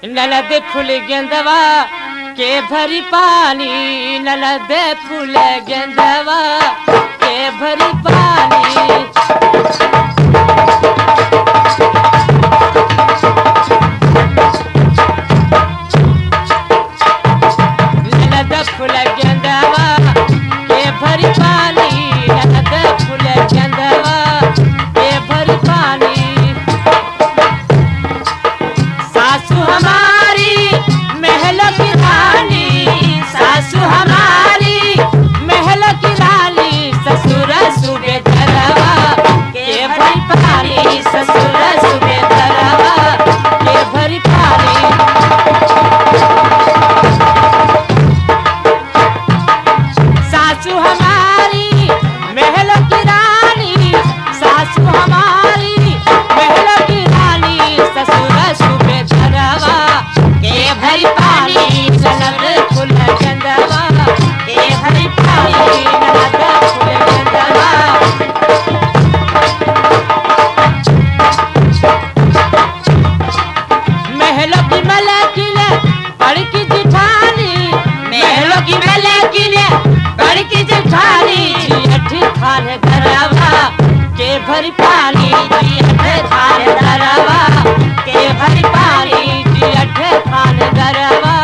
ननद फूल गेंदवा के भरी पानी, ननद फूल गेंदवा के भरी पानी। ननद फूल गेंदवा के भरी पानी, ननद फूल गेंदवा के भरी पानी। सासू हमारी महल की रानी, सासू हमारी महल की रानी, ससुर सूबेदारवा के भरी पानी, ससुर सूबेदारवा के भरी पानी। सासू हमारी महल की रानी, सासू हमारी महल की रानी, ससुर सूबेदारवा के भरी पानी, ननद फूल गेंदवा के भरी पानी, ननद फूल गेंदवा। महलों की मलकिन बड़की जिठानी, महलों की मलकिन बड़की जिठानी, जियठी खान घरवा के भरी पानी, जियठे खान घरवा के भरी पानी, जियठे खान घरवा।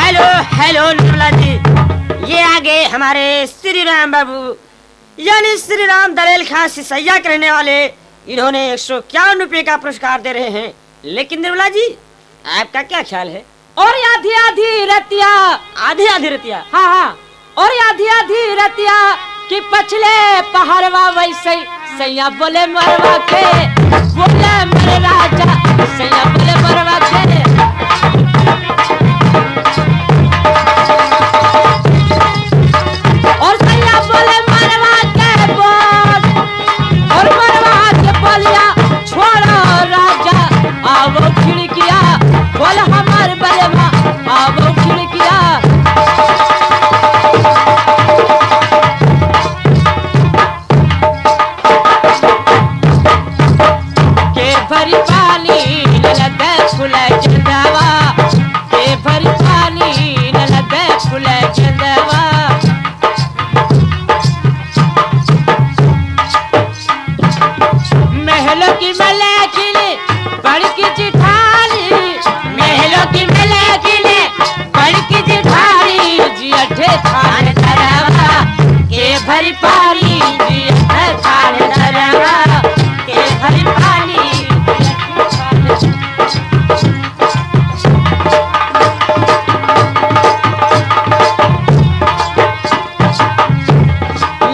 हेलो हेलो निर्मला जी, ये आगे हमारे श्री राम बाबू यानी श्री राम दलेल खां सिसैया के रहने वाले, इन्होंने 151 रुपये का पुरस्कार दे रहे हैं। लेकिन निर्मला जी, आपका क्या ख्याल है? और आधी आधी रतिया, आधी आधी रतिया, हाँ हाँ, और आधी आधी रतिया कि पछले पहाड़वा वैसे सैया बोले मरवा के, बोले मेरे राजा सैया बोले मरवा के। और सैया बोले मरवा के बोल, और मरवा के बोलिया छोड़ो राजा आवो खिड़किया, बोल हमार बलवा आवो खिड़किया। के भरी पानी, ननद फूल गेंदवा के भरी पानी, ननद फूल गेंदवा। महलों की मलकिन बड़की जिठानी, महलों की मलकिन बड़की जिठानी, जियठे खान घरवा के भरी पानी, जियठे खान घरवा के भरी पानी।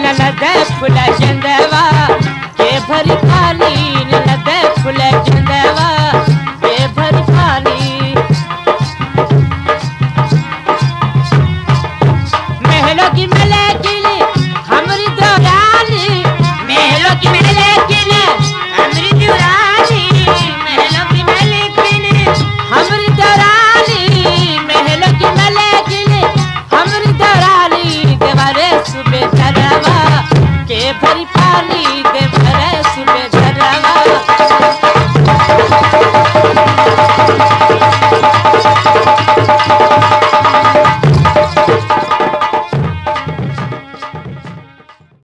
ननद फूल गेंदवा के भरी पानी, ननद फूल गेंदवा के भरी पानी। महलों की मलकिन हमरी देवरानी, महलों की मलकिन हमरी देवरानी, महलों की मलकिन हमरी देवरानी, महलों की मलकिन हमरी देवरानी, देवारे सूबेदारवा के भरी पानी,